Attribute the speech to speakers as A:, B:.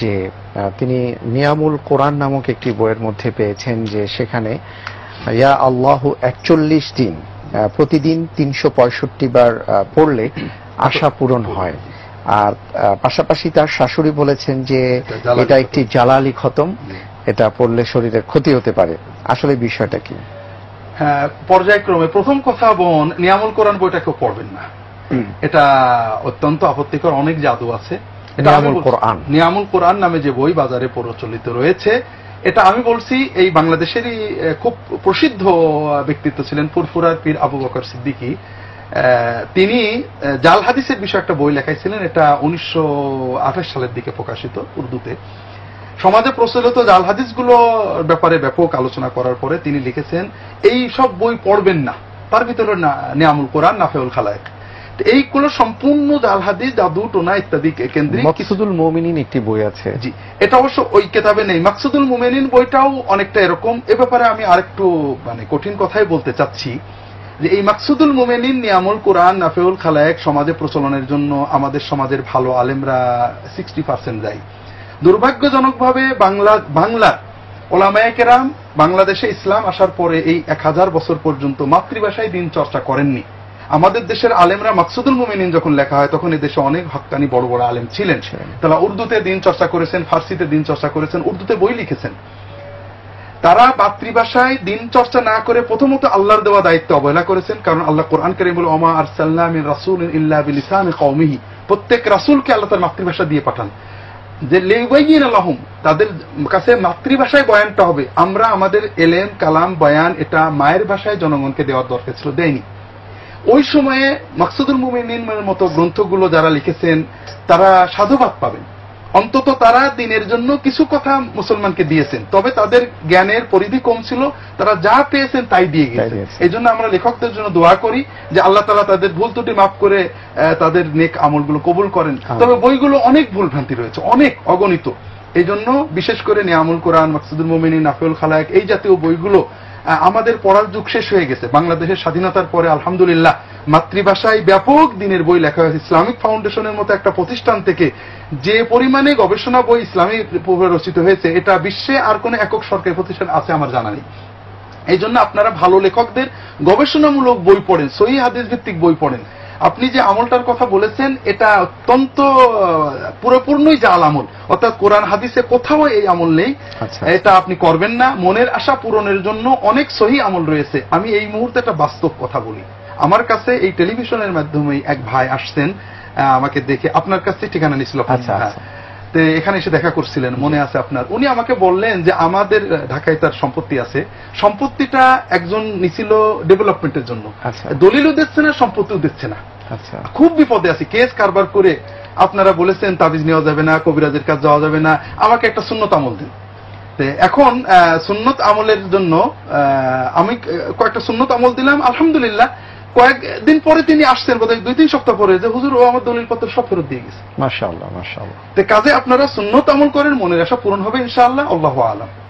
A: যে তিনি নিয়ামুল কোরআন নামক একটি বইয়ের মধ্যে পেয়েছেন যে সেখানে ইয়া আল্লাহু 41 দিন প্রতিদিন 365 বার পড়লে আশা পূরণ হয়। আর পাশাপাশি তার শাশুড়ি বলেছেন যে এটা একটি জালালি খতম, এটা পড়লে শরীরের ক্ষতি হতে পারে। আসলে বিষয়টা কি?
B: হ্যাঁ, পর্যায়ক্রমে প্রথম কথা বোন, নিয়ামুল কোরআন বইটা কেউ পড়বেন না, এটা অত্যন্ত আপত্তিকর। অনেক জাদু আছে। নিয়ামুল কোরআন নামে যে বই বাজারে প্রচলিত রয়েছে, এটা আমি বলছি এই বাংলাদেশেরই খুব প্রসিদ্ধ ব্যক্তিত্ব ছিলেন ফুরফুরার পীর আবু বকর সিদ্দিকী। তিনি জাল হাদিসের বিষয়ে একটা বই লেখাইছিলেন, এটা 1928 সালের দিকে প্রকাশিত উর্দুতে। সমাজে প্রচলিত জাল হাদিসগুলো ব্যাপারে ব্যাপক আলোচনা করার পরে তিনি লিখেছেন এই সব বই পড়বেন না, তার ভিতরে নিয়ামুল কোরআন, নাফেউল খালায়েক, এইগুলো সম্পূর্ণ জাল হাদিস, জাদু টোনা ইত্যাদি কেন্দ্রিক।
A: মাকসুদুল মুমিনিন একটি বই আছে,
B: জি, এটা অবশ্য ওই কিতাবে নেই। মাকসুদুল মুমিনিন বইটাও অনেকটা এরকম। এ ব্যাপারে আমি আরেকটু কঠিন কথাই বলতে চাচ্ছি যে এই মাকসুদুল মুমিনিন, নিয়ামুল কোরআন, নাফেউল খালায়েক সমাজে প্রচলনের জন্য আমাদের সমাজের ভালো আলেমরা 60% যায়। দুর্ভাগ্যজনকভাবে বাংলার ওলামায়ে কেরাম বাংলাদেশে ইসলাম আসার পরে এই 1000 বছর পর্যন্ত মাতৃভাষায় দিন চর্চা করেননি। আমাদের দেশের আলেমরা মাকসুদুল মুমিনিন যখন লেখা হয় তখন এই দেশে অনেক হক্কানি বড় বড় আলেম ছিলেন, তারা উর্দুতে দিন চর্চা করেছেন, ফার্সিতে দিন চর্চা করেছেন, উর্দুতে বই লিখেছেন। তারা মাতৃভাষায় দিন চর্চা না করে প্রথমত আল্লাহর দেওয়া দায়িত্ব অবহেলা করেছেন। কারণ আল্লাহ কোরআন কারীমে বলে ওমা আরসালনা মিন রাসূলিন ইল্লা বিলিসানি কওমিহি, প্রত্যেক রাসূলকে আল্লাহ তার মাতৃভাষা দিয়ে পাঠান, যে লিউবাইয়িনা লাহুম, তাদের কাছে মাতৃভাষায় বয়ানটা হবে। আমরা আমাদের এলেম কালাম বয়ান এটা মায়ের ভাষায় জনগণকে দেওয়ার দরকার ছিল, দেয়নি। ওই সময়ে মাকসুদুল মুমিনিনের মতো গ্রন্থগুলো যারা লিখেছেন তারা সাধুবাদ পাবেন, অন্তত তারা দিনের জন্য কিছু কথা মুসলমানকে দিয়েছেন। তবে তাদের জ্ঞানের পরিধি কম ছিল, তারা যা পেয়েছেন তাই দিয়ে গেছেন। এই জন্য আমরা লেখকদের জন্য দোয়া করি যে আল্লাহ তাআলা তাদের ভুল ত্রুটি মাফ করে তাদের নেক আমলগুলো কবুল করেন। তবে বইগুলো অনেক ভুল ভ্রান্তি রয়েছে, অনেক অগণিত। এই জন্য বিশেষ করে নিয়ামুল কোরআন, মাকসুদুল মুমিনিন, নাফেউল খালায়েক এই জাতীয় বইগুলো আমাদের পড়ার যুগ শেষ হয়ে গেছে। বাংলাদেশের স্বাধীনতার পরে আলহামদুলিল্লাহ মাতৃভাষায় ব্যাপক দিনের বই লেখা হয়েছে। ইসলামিক ফাউন্ডেশনের মতো একটা প্রতিষ্ঠান থেকে যে পরিমাণে গবেষণা বই ইসলামিক রচিত হয়েছে, এটা বিশ্বে আর কোন একক সরকারি প্রতিষ্ঠান আছে আমার জানা নেই। এই জন্য আপনারা ভালো লেখকদের গবেষণামূলক বই পড়েন, সহিহ হাদিস ভিত্তিক বই পড়েন। আপনি যে আমলটার কথা বলেছেন এটা অত্যন্ত পুরোপূর্ণই জাল আমল, অর্থাৎ কোরআন হাদিসে কোথাও এই আমল নেই। এটা আপনি করবেন না। মনের আশা পূরণের জন্য অনেক সহি আমল রয়েছে। আমি এই মুহূর্তে একটা বাস্তব কথা বলি। আমার কাছে এই টেলিভিশনের মাধ্যমে এক ভাই আসছেন, আমাকে দেখে আপনার কাছে ঠিকানা নিছিল, তো এখানে এসে দেখা করছিলেন, মনে আছে আপনার। উনি আমাকে বললেন যে আমাদের ঢাকায় তার সম্পত্তি আছে, সম্পত্তিটা একজন নিছিল ডেভেলপমেন্টের জন্য, দলিলও দিচ্ছে না, সম্পত্তিও দিচ্ছে না, খুব বিপদে আছে, কেস কারবার করে। আপনারা বলেছেন তাবিজ নেওয়া যাবে না, কবিরাজের কাজ যাওয়া যাবে না, আমাকে একটা সুন্নত আমল দিন। এখন সুন্নত আমলের জন্য আমি কয়েকটা সুন্নত আমল দিলাম। আলহামদুলিল্লাহ কয়েকদিন পরে তিনি আসছেন, বোধহয় 2-3 সপ্তাহ পরে, যে হুজুর ও আমার দলিলপত্র সব ফেরত দিয়ে গেছে।
A: মাশাআল্লাহ, মাশাআল্লাহ।
B: কাজে আপনারা সুন্নত আমল করেন, মনের আশা পূরণ হবে ইনশাআল্লাহ। আল্লাহু আ'লাম।